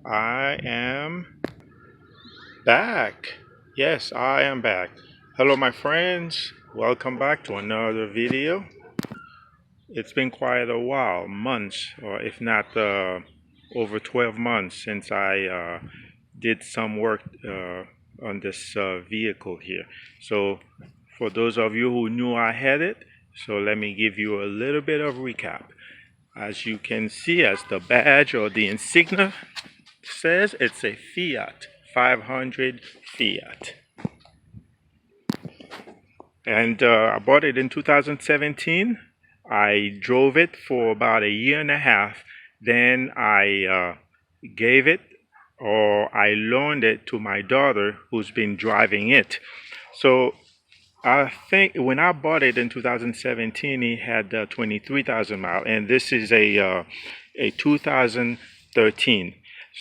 I am back. Yes, I am back. Hello, my friends. Welcome back to another video. It's been quite a while, months, or if not over 12 months since I did some work on this vehicle here. So, for those of you who knew I had it, so let me give you a little bit of recap. As you can see, as the badge or the insignia says, it's a Fiat 500 Fiat, and I bought it in 2017. I drove it for about a year and a half. Then I gave it, or I loaned it to my daughter who's been driving it. So I think when I bought it in 2017, it had 23,000 miles, and this is a 2013.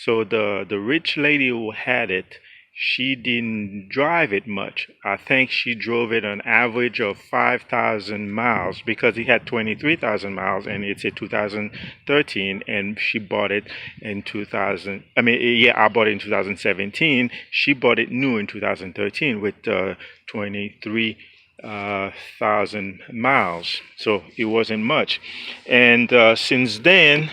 So the rich lady who had it, she didn't drive it much. I think she drove it an average of 5,000 miles because it had 23,000 miles, and it's a 2013, and she bought it in 2000. I mean, yeah, I bought it in 2017. She bought it new in 2013 with 23,000 miles. So it wasn't much. And since then,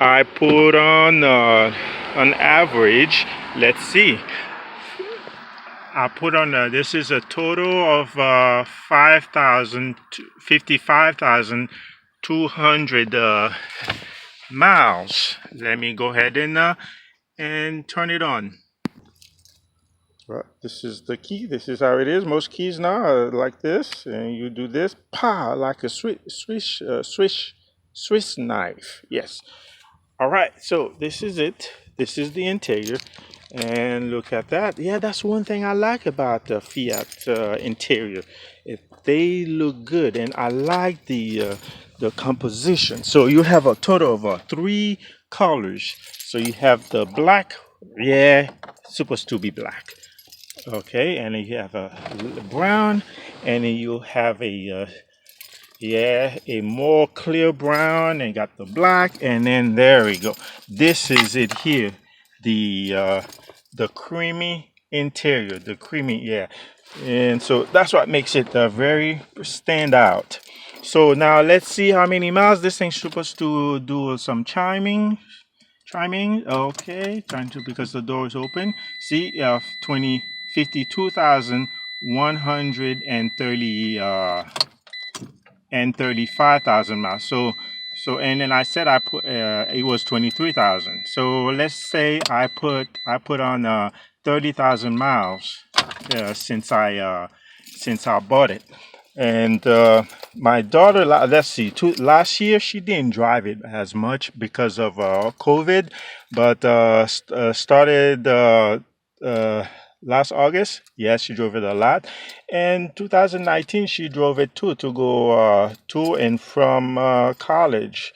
I put on an average. Let's see. I put on this is a total of 55,200 miles. Let me go ahead and turn it on. Well, this is the key. This is how it is. Most keys now are like this, and you do this, like a Swiss knife. Yes. All right. So this is it. This is the interior, and look at that. Yeah, that's one thing I like about the Fiat interior. They look good, and I like the composition. So you have a total of 3 colors. So you have the black. Yeah, it's supposed to be black. Okay, and then you have a brown, and then you have a a more clear brown, and got the black, and then there we go. This is it here, the creamy interior, the creamy, yeah, and so that's what makes it very stand out. So now let's see how many miles this thing's supposed to do. Some chiming. Okay, trying to, because the door is open. See, 52,130 and 35,000 miles. So and then I said I put it was 23,000. So let's say I put on 30,000 miles since I bought it. And my daughter, let's see, last year she didn't drive it as much because of COVID, but started last August. Yes, she drove it a lot. And 2019, she drove it too, to go to and from college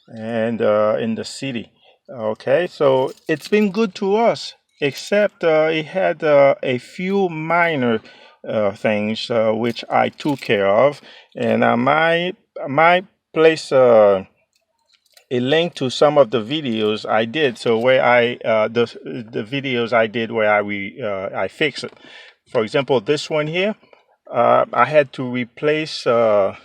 and in the city. Okay, so it's been good to us, except it had a few minor things which I took care of, and I might place a link to some of the videos I did. So where the videos I did where I fix it. For example, this one here, I had to replace the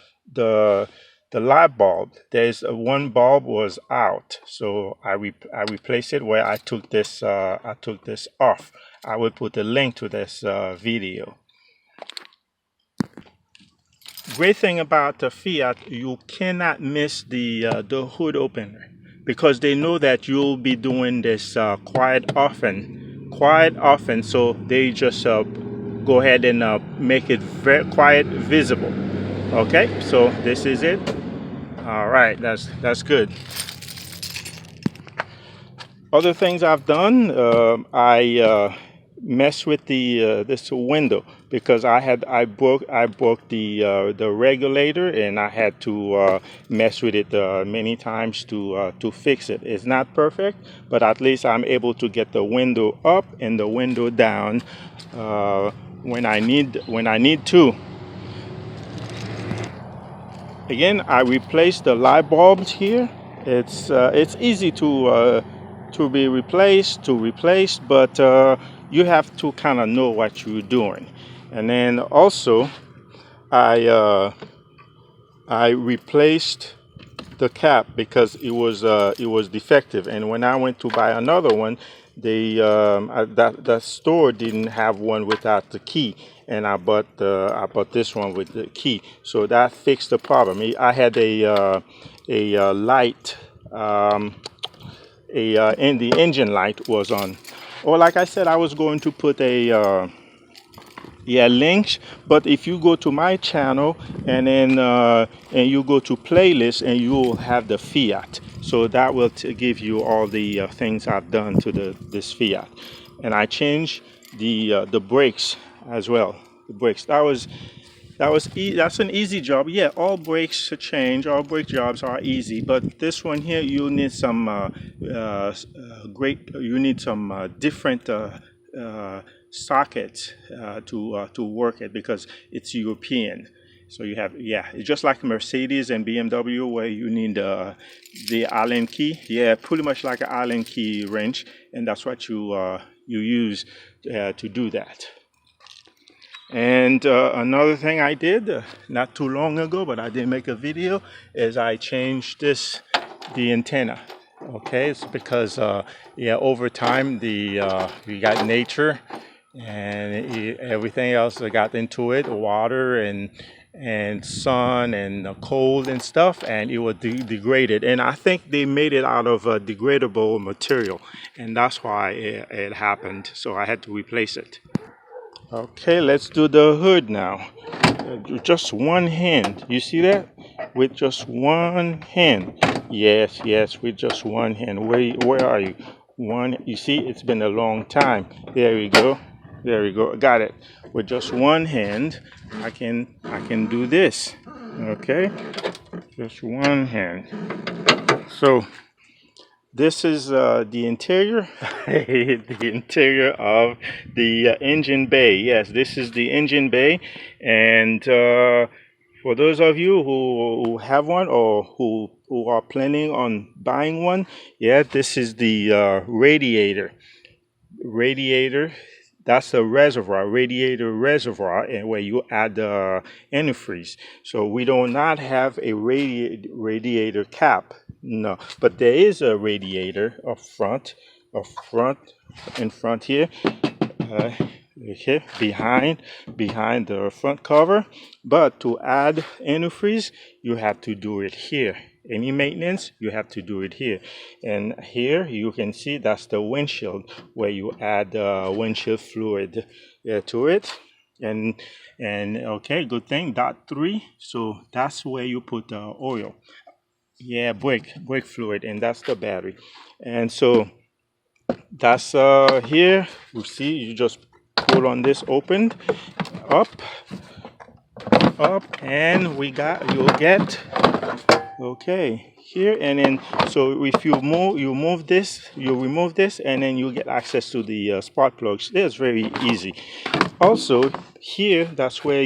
light bulb. There's one bulb was out, so I replaced it. Where I took this off. I will put a link to this video. Great thing about the Fiat, you cannot miss the hood opener, because they know that you'll be doing this quite often. So they just go ahead and make it very quite visible. Okay, so this is it. All right, that's good. Other things I've done, I mess with the this window, because I broke the regulator, and I had to mess with it many times to fix it. It's not perfect, but at least I'm able to get the window up and the window down when I need to. Again, I replaced the light bulbs here. It's easy to to be replaced, but you have to kind of know what you're doing. And then also I replaced the cap because it was defective, and when I went to buy another one, that store didn't have one without the key, and I bought this one with the key, so that fixed the problem. I had a light, and the engine light was on. Or like I said, I was going to put a links, but if you go to my channel and then and you go to playlist, and you will have the Fiat, so that will give you all the things I've done to this Fiat. And I changed the brakes as well. The brakes, that's an easy job. Yeah, all brakes change, all brake jobs are easy, but this one here, you need some different sockets to work it, because it's European. So you have, yeah, it's just like Mercedes and BMW, where you need the Allen key. Yeah, pretty much like an Allen key wrench, and that's what you use to do that. And another thing I did not too long ago, but I didn't make a video, is I changed the antenna. Okay, it's because yeah, over time we got nature and everything else that got into it, water and sun and cold and stuff, and it was degraded. And I think they made it out of a degradable material, and that's why it happened. So I had to replace it. Okay, let's do the hood now. Just one hand. You see that? With just one hand. Yes, with just one hand. Where are you? One. You see, it's been a long time. There we go. There we go. Got it. With just one hand, I can do this. Okay, just one hand. So this is the interior, the interior of the engine bay. Yes, this is the engine bay, and for those of you who have one, or who are planning on buying one, yeah, this is the radiator. That's a reservoir, radiator reservoir, and where you add antifreeze. So we do not have a radiator cap, no, but there is a radiator in front here, here behind the front cover. But to add antifreeze, you have to do it here. Any maintenance, you have to do it here. And here you can see that's the windshield, where you add windshield fluid to it. And okay, good thing, .3. So that's where you put oil. Yeah, brake fluid, and that's the battery. And so that's here. You see, you just pull on this, opened up, and you'll get, okay, here. And then so if you remove this, and then you get access to the spark plugs. That's very easy. Also here, that's where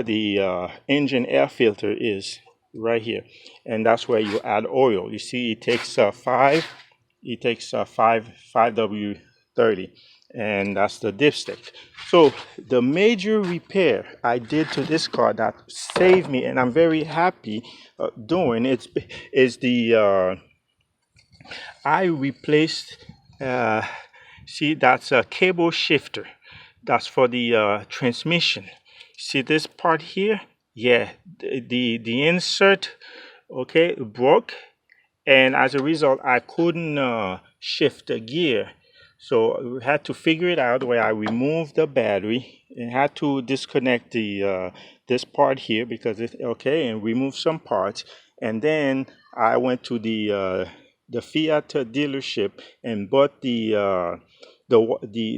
the engine air filter is, right here, and that's where you add oil. You see, it takes 5W30, and that's the dipstick. So the major repair I did to this car that saved me, and I'm very happy doing it, is I replaced, see, that's a cable shifter. That's for the transmission. See this part here? Yeah, the insert, okay, broke, and as a result, I couldn't shift the gear. So we had to figure it out, where I removed the battery and had to disconnect the this part here, because it's okay, and remove some parts. And then I went to the Fiat dealership and bought the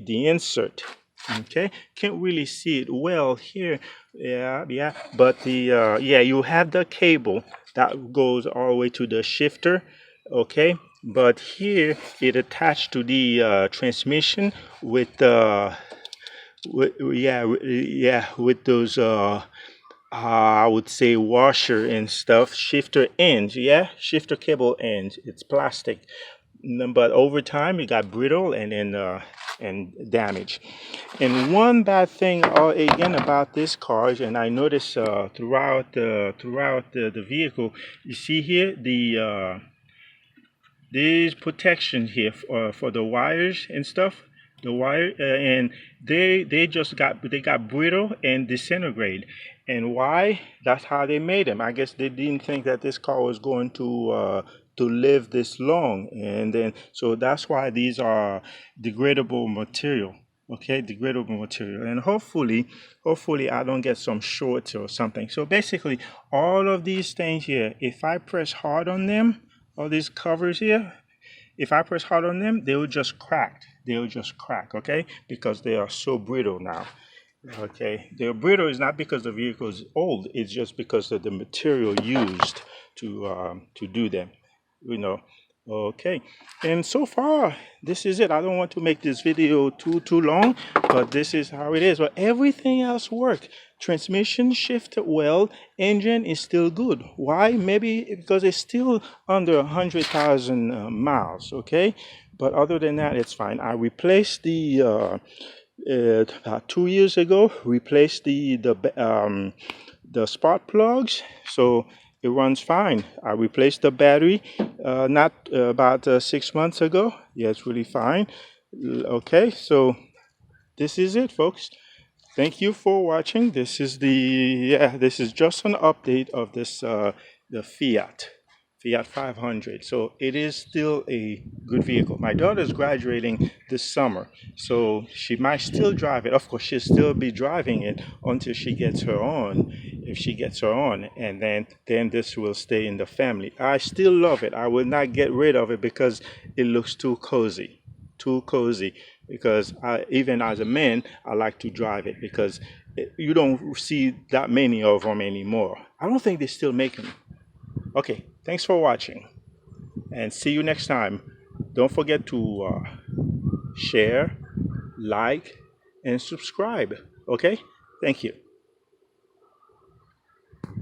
insert. Okay, can't really see it well here. Yeah, but the yeah, you have the cable that goes all the way to the shifter. Okay, but here it attached to the transmission with with those I would say washer and stuff, shifter ends, yeah, shifter cable ends. It's plastic, but over time it got brittle and then and damaged. And one bad thing again about this car, and I noticed throughout the vehicle, you see here these protection here for the wires and stuff, the wire and they got brittle and disintegrate. And why? That's how they made them. I guess they didn't think that this car was going to live this long, and then so that's why these are degradable material. Okay, degradable material, and hopefully I don't get some shorts or something. So basically all of these things here, if I press hard on them, all these covers here, if I press hard on them, they will just crack. They will just crack, okay? Because they are so brittle now. Okay, they're brittle is not because the vehicle is old. It's just because of the material used to do them. You know. Okay, and so far this is it. I don't want to make this video too long, but this is how it is. But everything else work. Transmission shifted well. Engine is still good. Why? Maybe because it's still under 100,000 miles. Okay, but other than that, it's fine. I replaced about 2 years ago, replaced the spark plugs, so it runs fine. I replaced the battery not about 6 months ago. Yeah, it's really fine. Okay, so this is it, folks. Thank you for watching. This is just an update of this the Fiat 500. So it is still a good vehicle. My daughter's graduating this summer, so she might still drive it. Of course, she'll still be driving it until she gets her own, if she gets her own, and then this will stay in the family. I still love it. I will not get rid of it because it looks too cozy. Too cozy, because even as a man, I like to drive it because you don't see that many of them anymore. I don't think they still make them. Okay, thanks for watching, and see you next time. Don't forget to share, like, and subscribe. Okay, thank you.